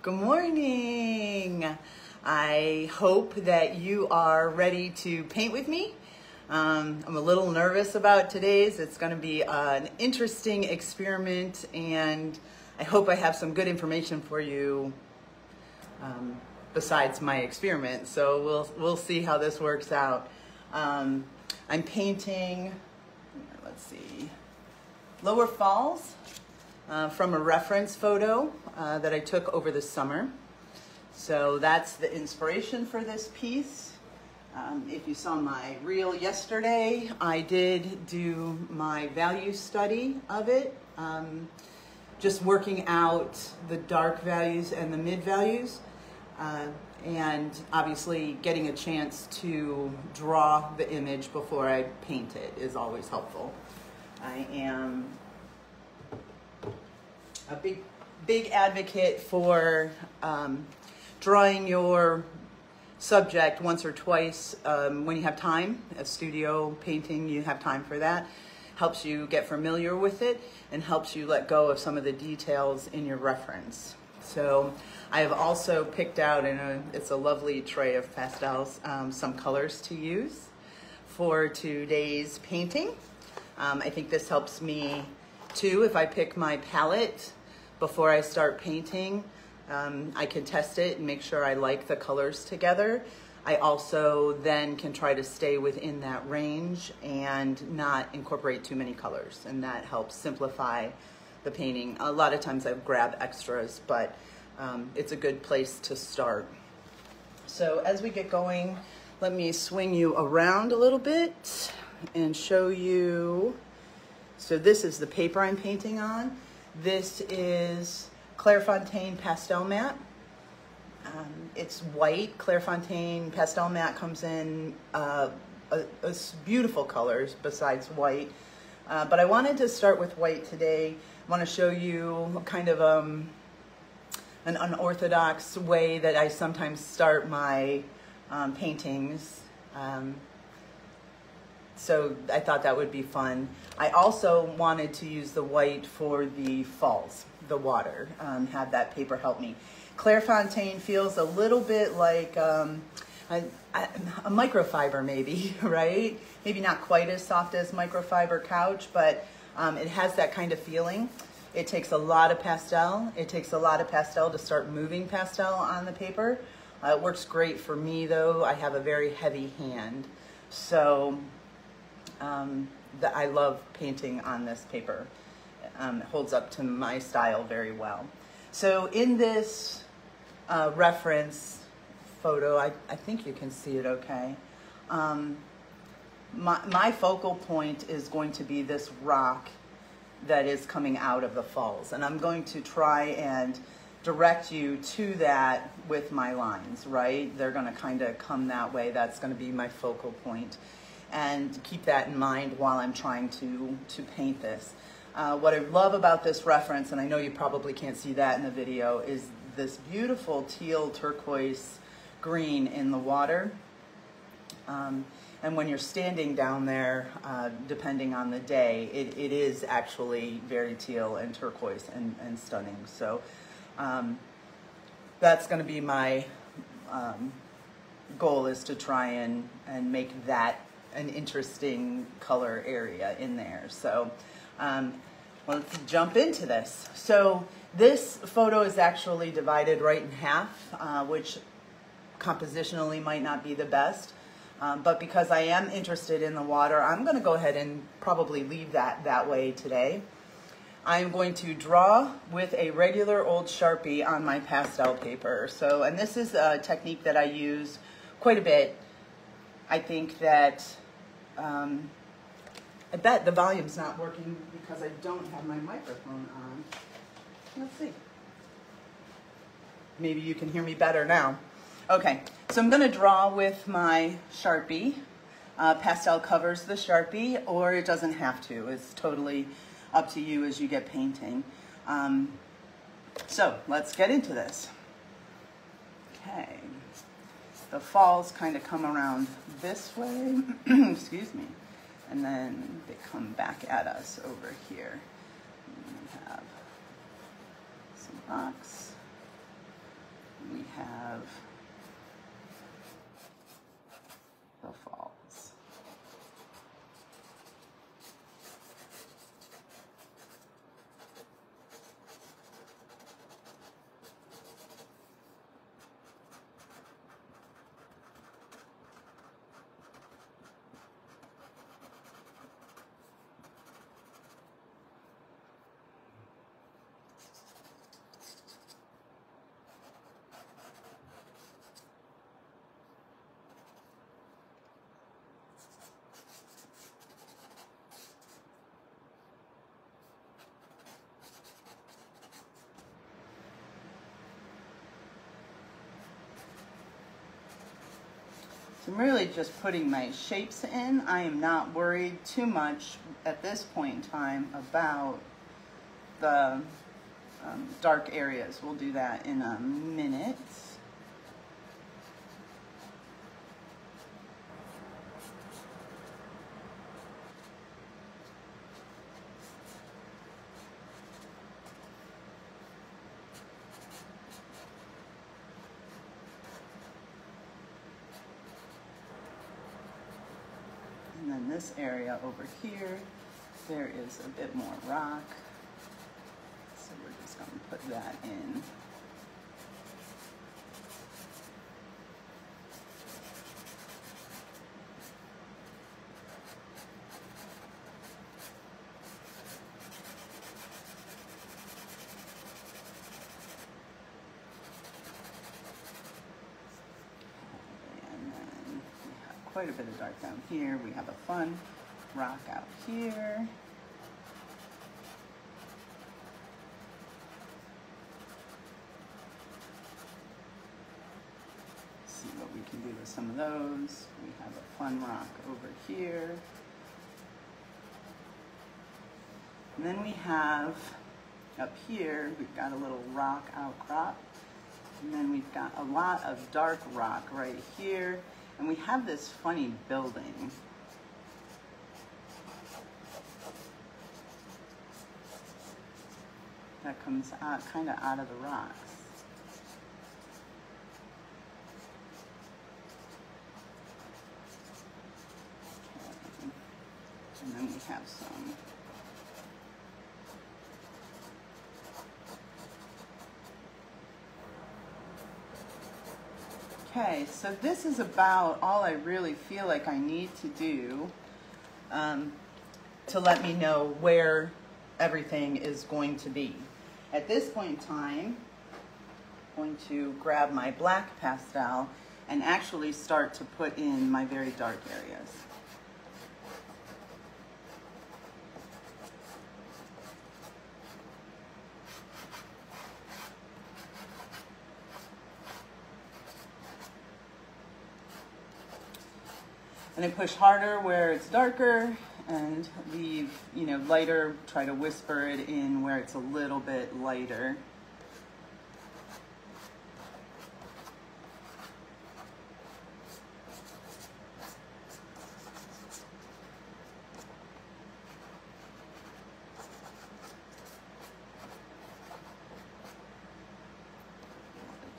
Good morning. I hope that you are ready to paint with me. I'm a little nervous about today's. It's going to be an interesting experiment, and I hope I have some good information for you besides my experiment. So we'll see how this works out. I'm painting, let's see, Lowerfalls from a reference photo that I took over the summer. So that's the inspiration for this piece. If you saw my reel yesterday, I did do my value study of it, just working out the dark values and the mid values, and obviously getting a chance to draw the image before I paint it is always helpful. I am a big advocate for drawing your subject once or twice when you have time. A studio painting, you have time for that. Helps you get familiar with it and helps you let go of some of the details in your reference. So I have also picked out, it's a lovely tray of pastels, some colors to use for today's painting. I think this helps me too. If I pick my palette before I start painting, I can test it and make sure I like the colors together. I also then can try to stay within that range and not incorporate too many colors, and that helps simplify the painting. A lot of times I grab extras, but it's a good place to start. So as we get going, let me swing you around a little bit and show you. So this is the paper I'm painting on. This is Clairefontaine Pastel Matte. It's white. Clairefontaine Pastel Matte comes in beautiful colors besides white. But I wanted to start with white today. I want to show you kind of an unorthodox way that I sometimes start my paintings. So I thought that would be fun. I also wanted to use the white for the falls, the water, have that paper help me. Clairefontaine feels a little bit like a microfiber maybe, right? Maybe not quite as soft as microfiber couch, but it has that kind of feeling. It takes a lot of pastel. It takes a lot of pastel to start moving pastel on the paper. It works great for me though. I have a very heavy hand. So I love painting on this paper. It holds up to my style very well. So in this reference photo, I think you can see it okay. My focal point is going to be this rock that is coming out of the falls. And I'm going to try and direct you to that with my lines, right? They're gonna kind of come that way. That's gonna be my focal point. And keep that in mind while I'm trying to paint this. What I love about this reference, and I know you probably can't see that in the video, is this beautiful teal turquoise green in the water. And when you're standing down there, depending on the day, it is actually very teal and turquoise and stunning. So that's going to be my goal, is to try and make that an interesting color area in there. So let's jump into this. So this photo is actually divided right in half, which compositionally might not be the best. But because I am interested in the water, I'm going to go ahead and probably leave that way today. I'm going to draw with a regular old Sharpie on my pastel paper. So, and this is a technique that I use quite a bit. I think that, I bet the volume's not working because I don't have my microphone on. Let's see. Maybe you can hear me better now. Okay, so I'm going to draw with my Sharpie. Pastel covers the Sharpie, or it doesn't have to. It's totally up to you as you get painting. So let's get into this. Okay, the falls kind of come around this way, excuse me, and then they come back at us over here. And we have some rocks. we have the falls. So I'm really just putting my shapes in. I am not worried too much at this point in time about the dark areas. We'll do that in a minute. And then this area over here, there is a bit more rock. So we're just going to put that in. Quite a bit of dark down here. We have a fun rock out here. See what we can do with some of those. We have a fun rock over here. And then we have up here, we've got a little rock outcrop. And then we've got a lot of dark rock right here. And we have this funny building. That comes out kind of out of the rocks. Okay. And then we have some okay, so this is about all I really feel like I need to do to let me know where everything is going to be. At this point in time, I'm going to grab my black pastel and actually start to put in my very dark areas. And I push harder where it's darker and leave, lighter, try to whisper it in where it's a little bit lighter.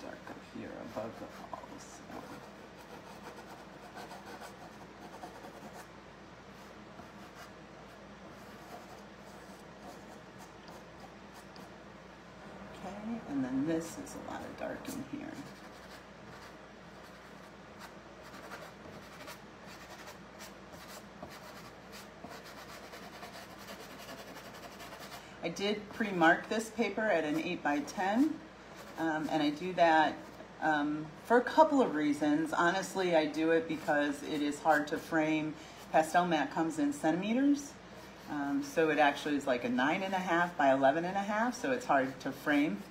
Dark up here above the falls. And then this is a lot of dark in here. I did pre-mark this paper at an 8 by 10, and I do that for a couple of reasons. Honestly, I do it because it is hard to frame. Pastel mat comes in centimeters. So it actually is like a 9.5 by 11.5, so it's hard to frame.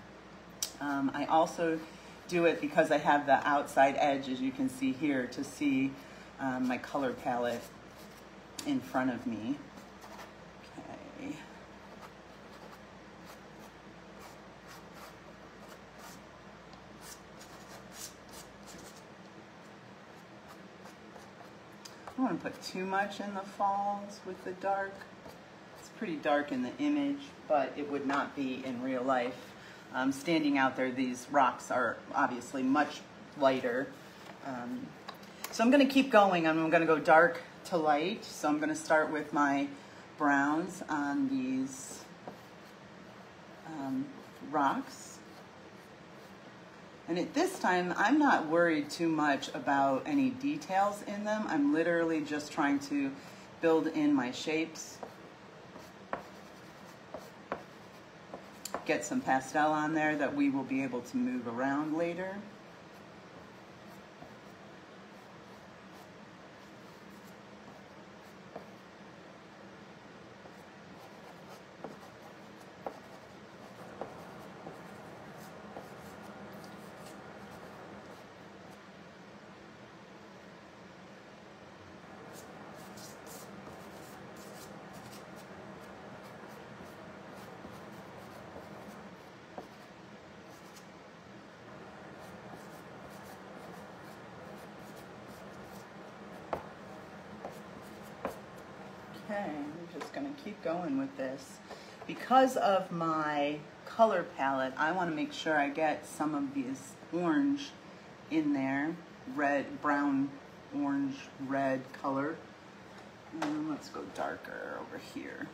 I also do it because I have the outside edge, as you can see here, to see my color palette in front of me. Okay. I don't want to put too much in the falls with the dark. It's pretty dark in the image, but it would not be in real life. standing out there. These rocks are obviously much lighter. So I'm going to keep going. I'm going to go dark to light. So I'm going to start with my browns on these rocks. And at this time, I'm not worried too much about any details in them. I'm literally just trying to build in my shapes. Get some pastel on there that we will be able to move around later. Okay, I'm just going to keep going with this. Because of my color palette, I want to make sure I get some of these orange in there. Red, brown, orange, red color. Let's go darker over here.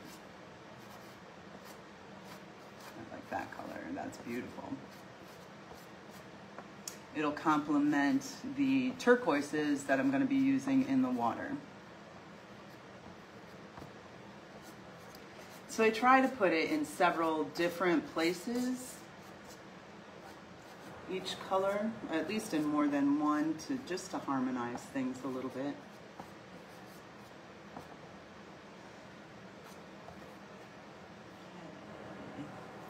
I like that color, that's beautiful. It'll complement the turquoises that I'm going to be using in the water. So I try to put it in several different places, each color, at least in more than one, just to harmonize things a little bit. Okay,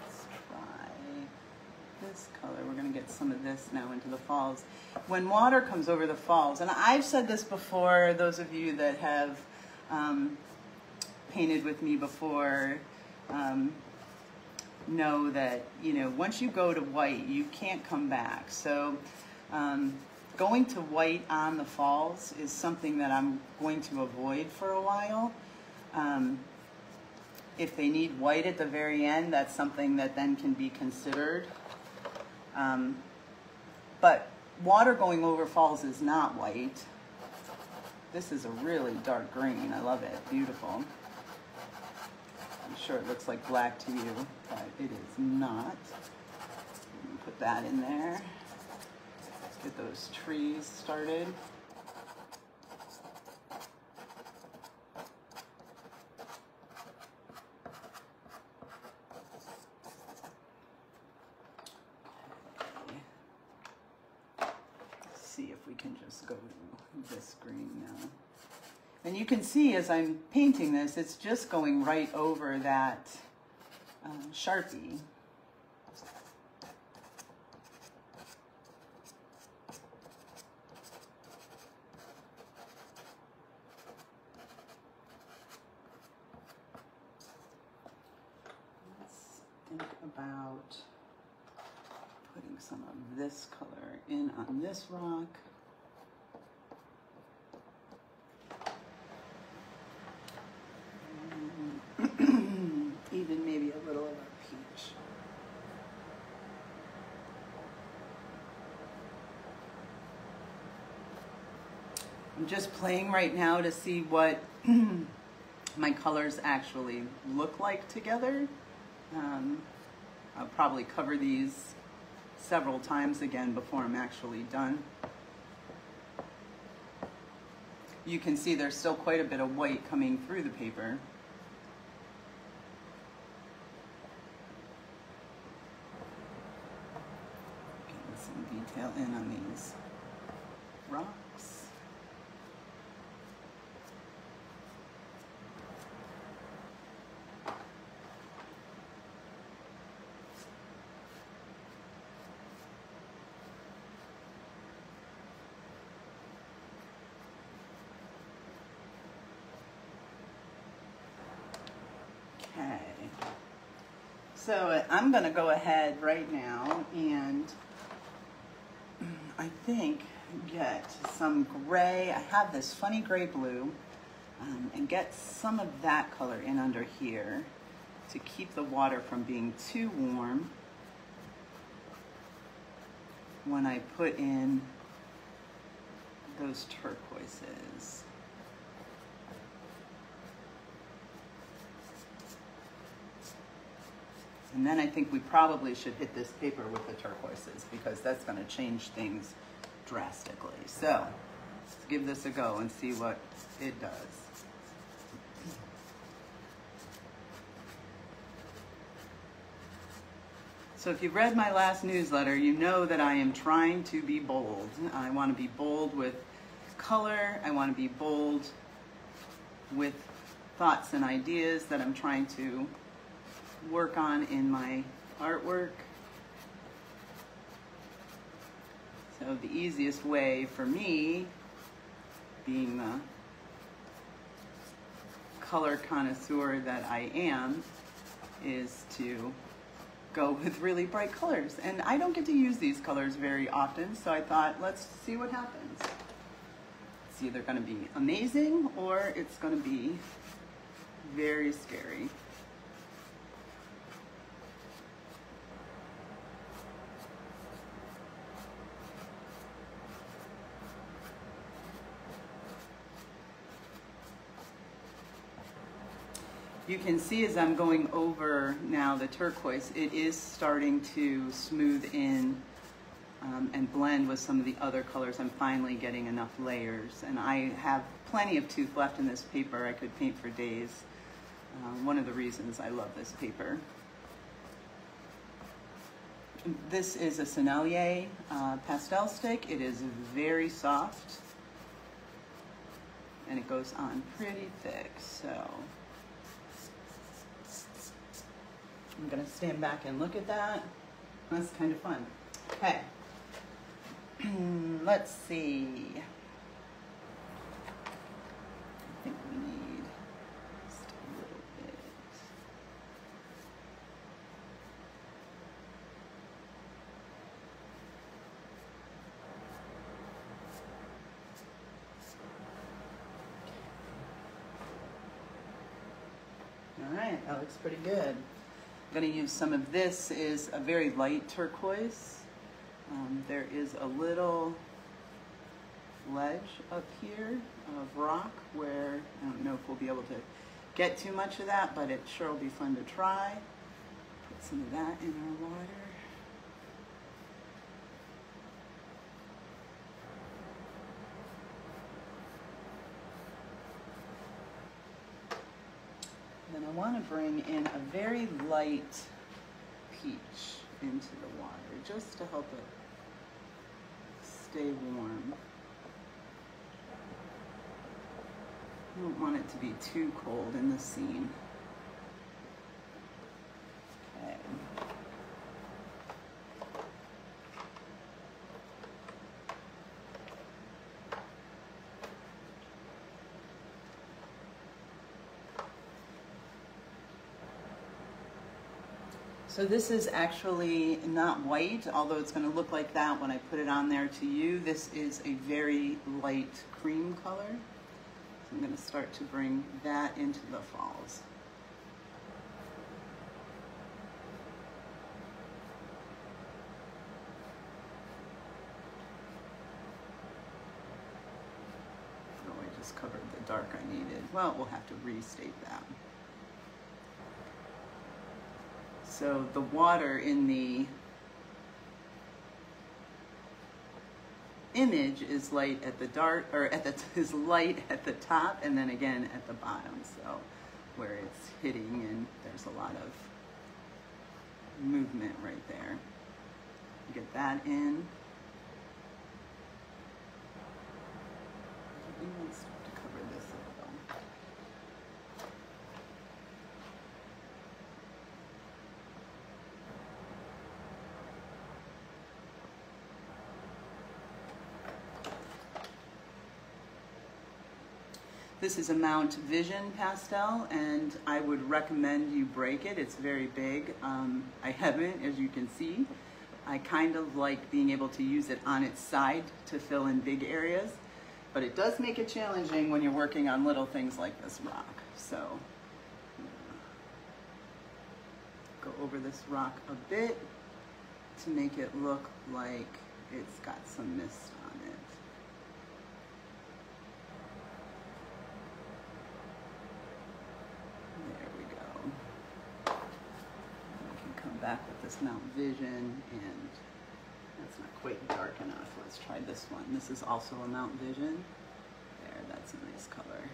let's try this color. We're going to get some of this now into the falls. When water comes over the falls, and I've said this before, those of you that have painted with me before know that, you know, once you go to white, you can't come back. So going to white on the falls is something that I'm going to avoid for a while. If they need white at the very end, that's something that then can be considered. But water going over falls is not white. This is a really dark green. I love it. Beautiful. I'm sure it looks like black to you, but it is not. Put that in there. Get those trees started. Let's see if we can just go to this green now. And you can see as I'm painting this, it's just going right over that Sharpie. Let's think about putting some of this color in on this rock. Even maybe a little of our peach. I'm just playing right now to see what my colors actually look like together. I'll probably cover these several times again before I'm actually done. You can see there's still quite a bit of white coming through the paper. Get some detail in on these rocks. Okay, so I'm going to go ahead right now and I think get some gray. I have this funny gray blue and get some of that color in under here to keep the water from being too warm. when I put in those turquoises. And then I think we probably should hit this paper with the turquoises because that's going to change things drastically. So let's give this a go and see what it does. So if you've read my last newsletter, you know that I am trying to be bold. I want to be bold with color. I want to be bold with thoughts and ideas that I'm trying to work on in my artwork. So the easiest way for me, being the color connoisseur that I am, is to go with really bright colors. And I don't get to use these colors very often, so I thought, let's see what happens. It's either going to be amazing or it's going to be very scary. You can see as I'm going over now the turquoise, it is starting to smooth in and blend with some of the other colors. I'm finally getting enough layers, and I have plenty of tooth left in this paper. I could paint for days. One of the reasons I love this paper. This is a Sennelier pastel stick. It is very soft, and it goes on pretty thick, so I'm going to stand back and look at that. That's kind of fun. Okay. Let's see. I think we need just a little bit. All right, that looks pretty good. I'm going to use some of this. Is a very light turquoise. There is a little ledge up here of rock where I don't know if we'll be able to get too much of that, but it sure will be fun to try. Put some of that in our water. Then I want to bring in a very light peach into the water, just to help it stay warm. I don't want it to be too cold in the scene. Okay. So this is actually not white, although it's going to look like that when I put it on there to you. This is a very light cream color. So I'm going to start to bring that into the falls. Oh, I just covered the dark I needed. Well, we'll have to restate that. So the water in the image is light at the is light at the top and then again at the bottom. So where it's hitting and there's a lot of movement right there. Get that in. Let's start to cover this a little. This is a Mount Vision pastel, and I would recommend you break it. It's very big. I haven't, as you can see. I kind of like being able to use it on its side to fill in big areas, but it does make it challenging when you're working on little things like this rock. So, go over this rock a bit to make it look like it's got some mist on it. There we go. We can come back with this Mount Vision, and that's not quite dark enough. Let's try this one. This is also a Mount Vision. There, that's a nice color.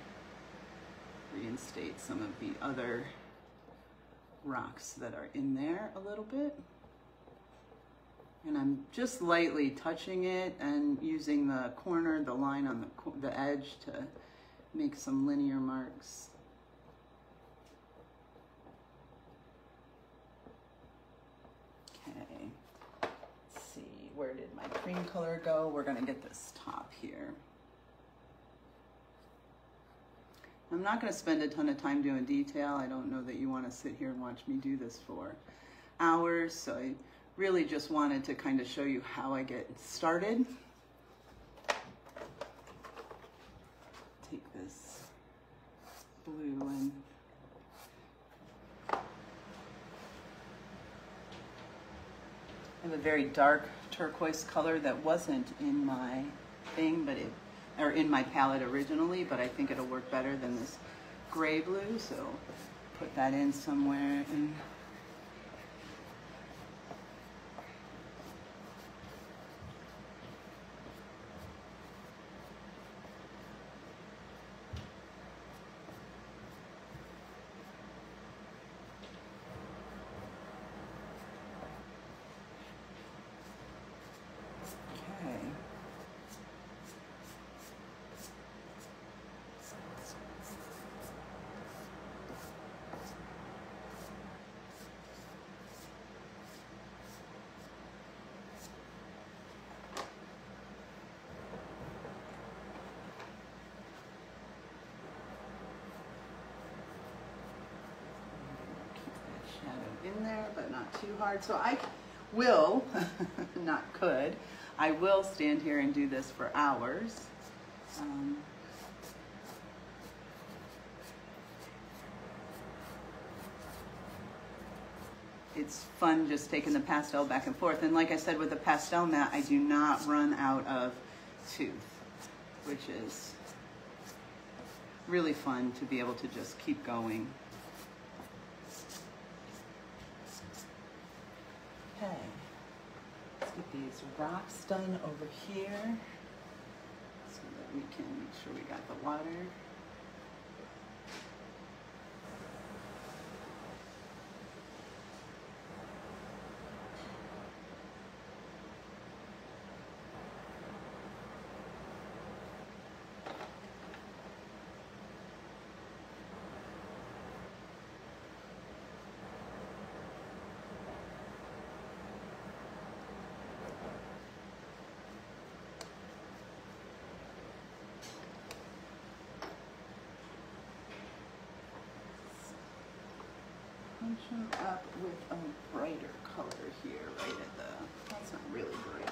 Reinstate some of the other rocks that are in there a little bit. And I'm just lightly touching it and using the corner, the line on the edge to make some linear marks. Okay, let's see, where did my cream color go? We're gonna get this top here. I'm not going to spend a ton of time doing detail. I don't know that you want to sit here and watch me do this for hours, so I really just wanted to kind of show you how I get started. Take this blue and I have a very dark turquoise color that wasn't in my thing, but or in my palette originally, but I think it'll work better than this gray blue, so put that in somewhere. And in there, but not too hard. So I will, not could, I will stand here and do this for hours. It's fun just taking the pastel back and forth. And like I said, with the pastel mat, I do not run out of tooth, which is really fun to be able to just keep going. Okay, let's get these rocks done over here so that we can make sure we got the water. Punch them up with a brighter color here, right at the, that's not really bright.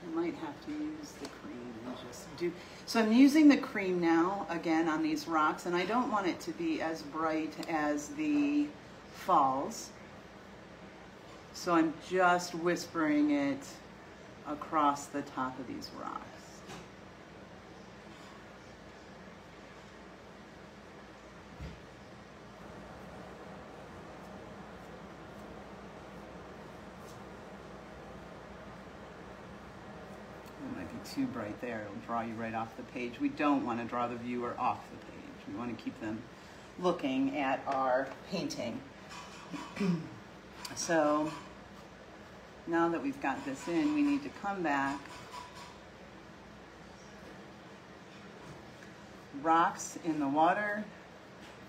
I might have to use the cream and just do, so I'm using the cream now, again, on these rocks, and I don't want it to be as bright as the falls. So I'm just whispering it across the top of these rocks. Too bright there, it'll draw you right off the page. We don't want to draw the viewer off the page. We want to keep them looking at our painting. So now that we've got this in, we need to come back. Rocks in the water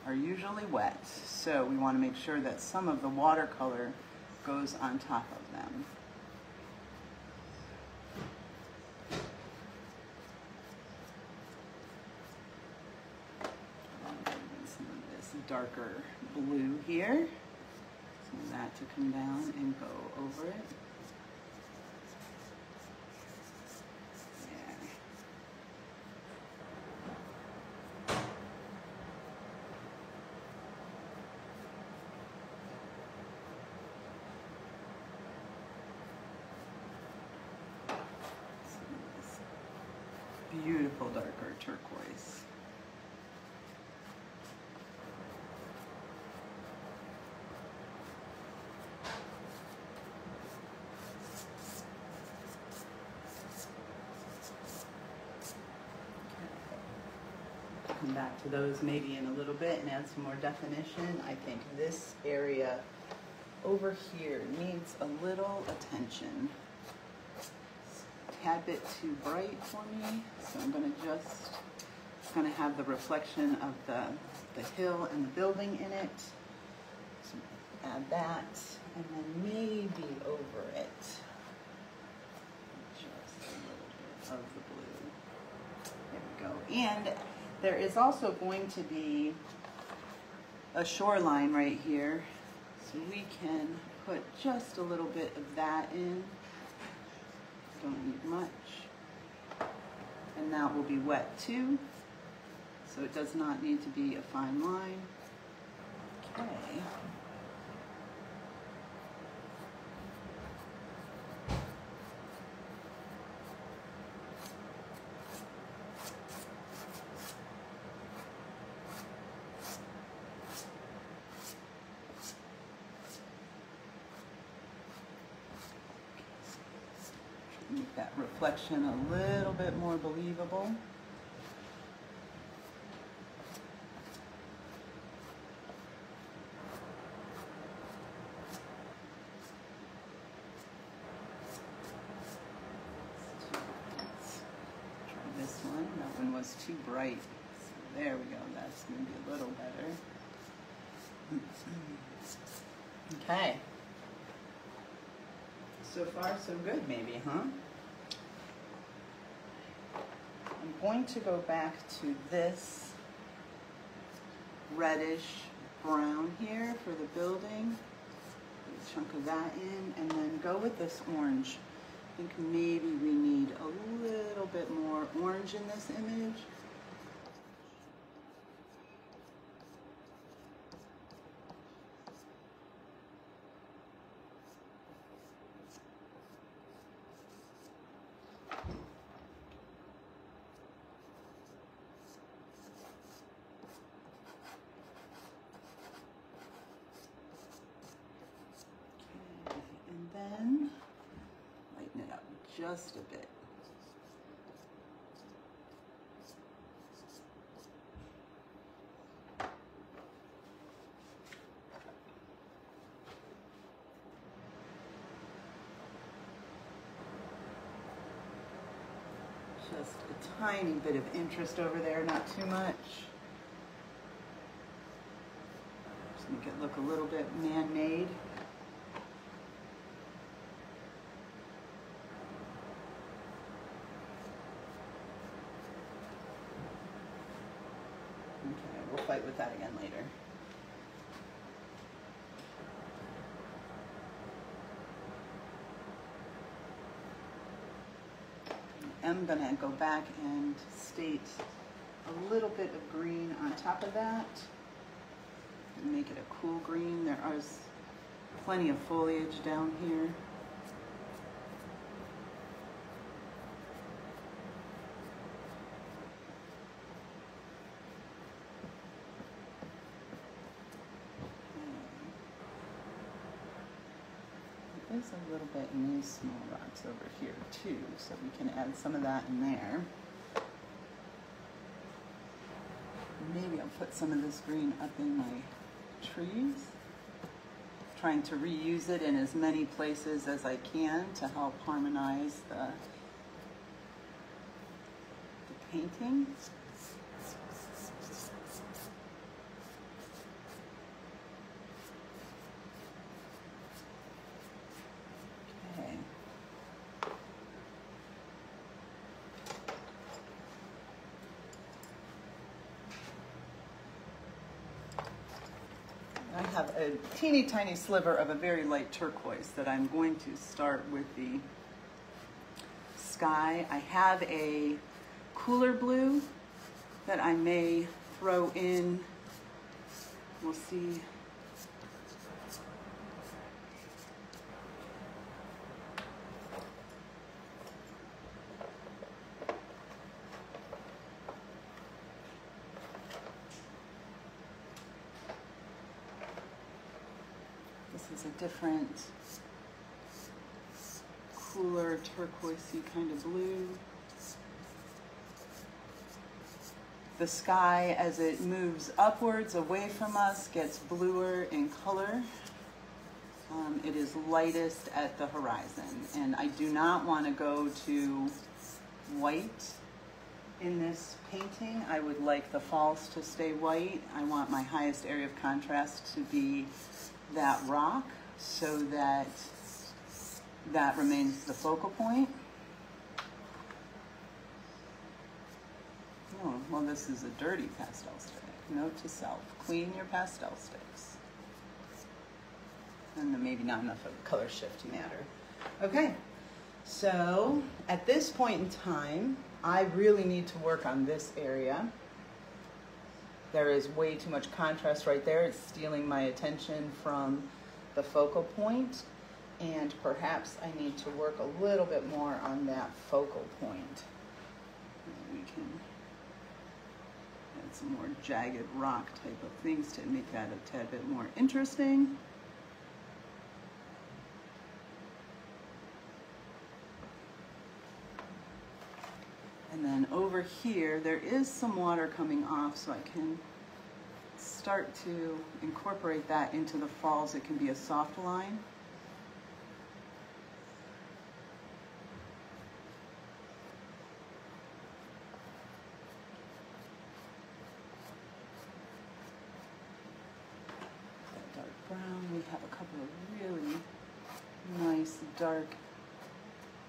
are usually wet, so we want to make sure that some of the watercolor goes on top of them. Darker blue here, so that to come down and go over it. There. turquoise. Come back to those maybe in a little bit and add some more definition. I think this area over here needs a little attention. It's a tad bit too bright for me, so I'm going to just have the reflection of the hill and the building in it. So add that, and then maybe over it, just a little bit of the blue. There we go. And there is also going to be a shoreline right here, so we can put just a little bit of that in. Don't need much. And that will be wet too, so it does not need to be a fine line. Okay. Make that reflection a little bit more believable. Try this one. That one was too bright. So there we go. That's going to be a little better. Okay. So far, so good, maybe, huh? I'm going to go back to this reddish brown here for the building. Put a chunk of that in, and then go with this orange. I think maybe we need a little bit more orange in this image. Then lighten it up just a bit. Just a tiny bit of interest over there, not too much. Just make it look a little bit man-made. We'll fight with that again later. I'm going to go back and state a little bit of green on top of that and make it a cool green. There is plenty of foliage down here. There's a little bit in these small rocks over here too, so we can add some of that in there. Maybe I'll put some of this green up in my trees. Trying to reuse it in as many places as I can to help harmonize the painting. I have a teeny tiny sliver of a very light turquoise that I'm going to start with the sky. I have a cooler blue that I may throw in. We'll see. is a different, cooler turquoisey kind of blue. The sky, as it moves upwards away from us, gets bluer in color. It is lightest at the horizon, and I do not want to go to white in this painting. I would like the falls to stay white. I want my highest area of contrast to be that rock so that that remains the focal point. Oh, well, this is a dirty pastel stick. Note to self, clean your pastel sticks. And then maybe not enough of a color shift matter. Okay, so at this point in time, I really need to work on this area. There is way too much contrast right there. It's stealing my attention from the focal point, and perhaps I need to work a little bit more on that focal point. We can add some more jagged rock type of things to make that a tad bit more interesting. And then over here, there is some water coming off, so I can start to incorporate that into the falls. It can be a soft line. Dark brown. We have a couple of really nice dark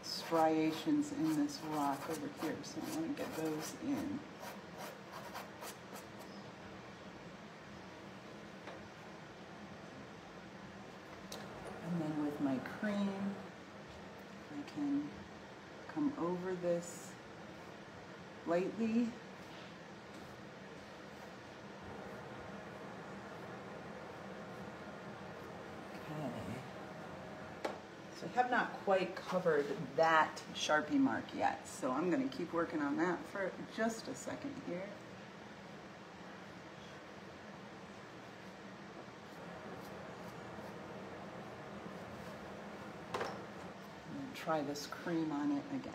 striations in this rock over here, so I want to get those in. And then with my cream, I can come over this lightly. So I have not quite covered that Sharpie mark yet, so I'm going to keep working on that for just a second here. And try this cream on it again.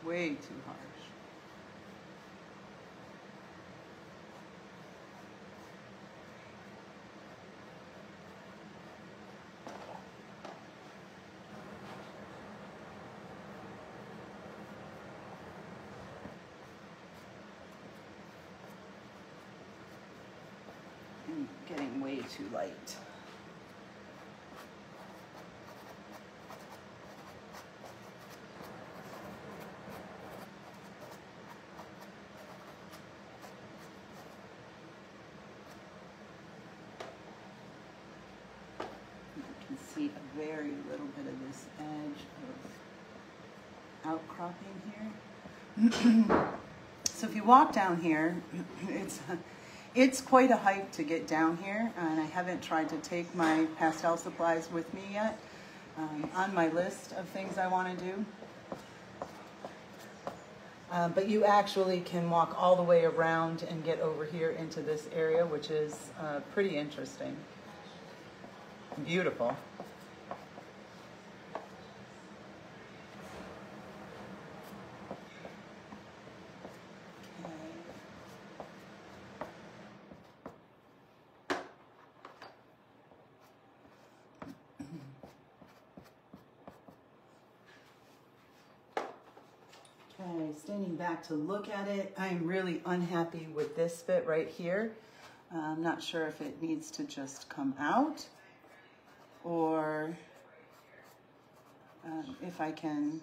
Way too harsh. And getting way too light. See a very little bit of this edge of outcropping here. So if you walk down here, it's quite a hike to get down here, and I haven't tried to take my pastel supplies with me yet. On my list of things I want to do. But you actually can walk all the way around and get over here into this area, which is pretty interesting. Beautiful. Okay, standing back to look at it, I'm really unhappy with this bit right here. I'm not sure if it needs to just come out or if I can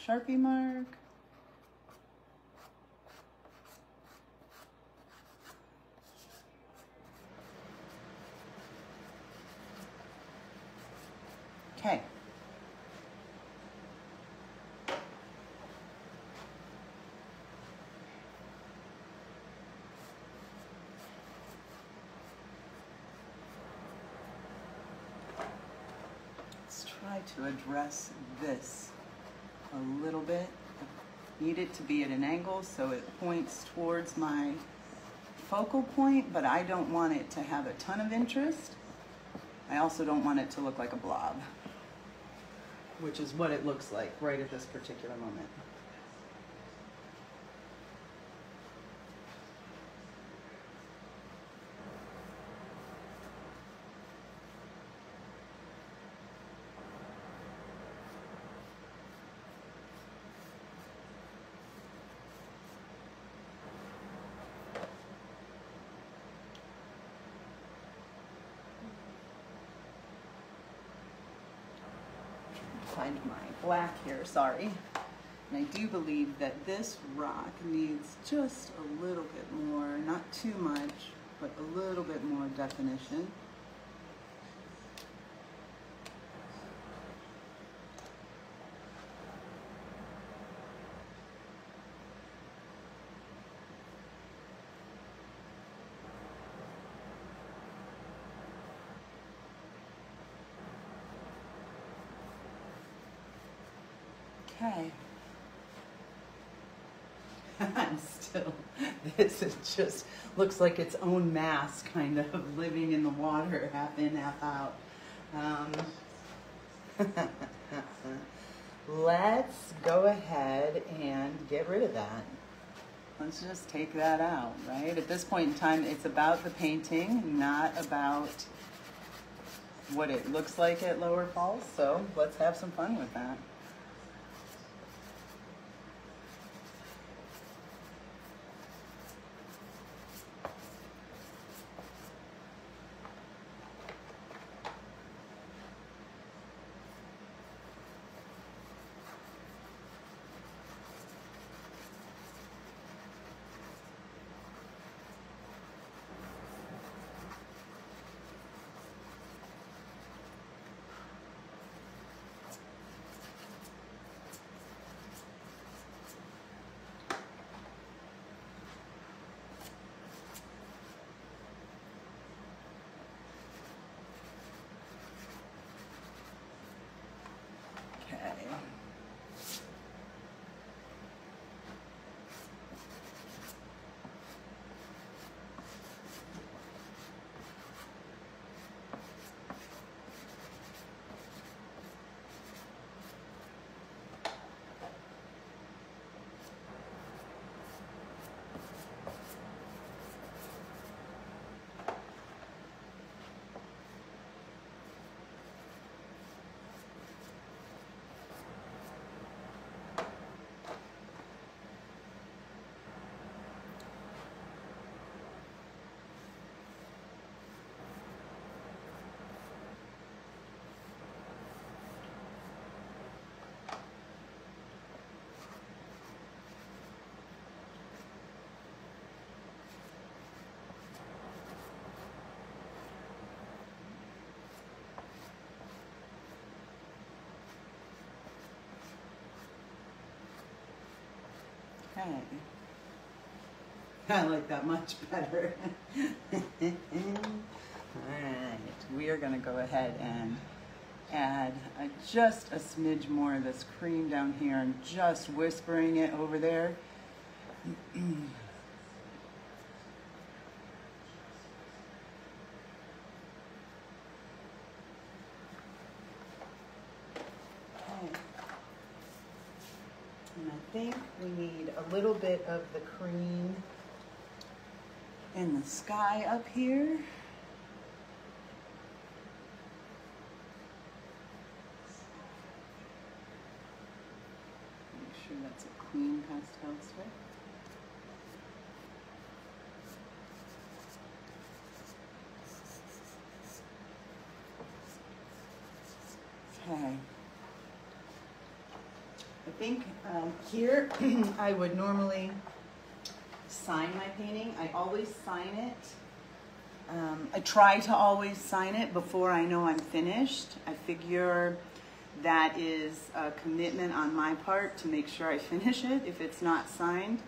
Sharpie mark. Okay, try to address this a little bit. I need it to be at an angle so it points towards my focal point, but I don't want it to have a ton of interest. I also don't want it to look like a blob, which is what it looks like right at this particular moment. Find my black here, sorry. And I do believe that this rock needs just a little bit more, not too much, but a little bit more definition. Okay. I'm still, this is just, looks like its own mass, kind of living in the water, half in, half out. Let's go ahead and get rid of that. Let's just take that out, right? At this point in time, it's about the painting, not about what it looks like at Lowerfalls, so let's have some fun with that. Okay. I like that much better. Alright, we are going to go ahead and add just a smidge more of this cream down here and just whispering it over there. And I think we need a little bit of the cream in the sky up here. Make sure that's a clean pastel strip. Okay. I think here I would normally sign my painting. I always sign it. I try to always sign it before I know I'm finished. I figure that is a commitment on my part to make sure I finish it. If it's not signed,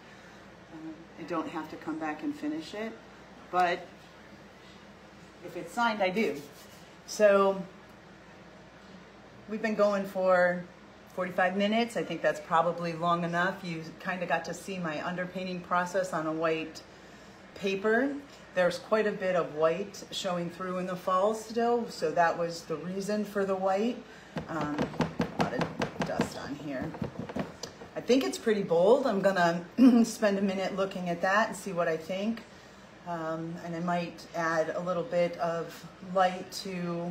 I don't have to come back and finish it. But if it's signed, I do. So we've been going for 45 minutes. I think that's probably long enough. You kind of got to see my underpainting process on a white paper. There's quite a bit of white showing through in the falls still, so that was the reason for the white. A lot of dust on here. I think it's pretty bold. I'm gonna spend a minute looking at that and see what I think. And I might add a little bit of light to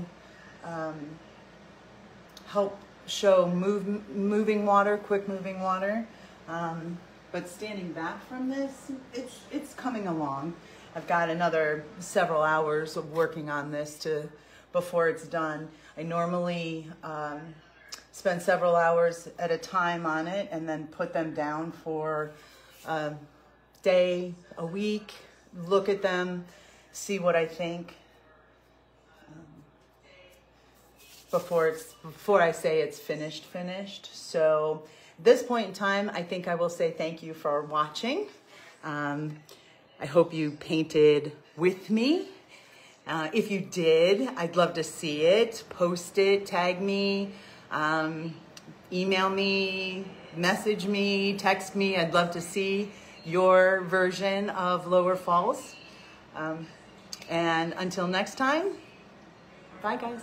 help show moving water, quick moving water. But standing back from this, it's coming along. I've got another several hours of working on this before it's done. I normally spend several hours at a time on it and then put them down for a day, a week, look at them, see what I think before I say it's finished. So at this point in time, I think I will say thank you for watching. I hope you painted with me. If you did, I'd love to see it. Post it, tag me, email me, message me, text me. I'd love to see your version of Lowerfalls. And until next time, bye guys.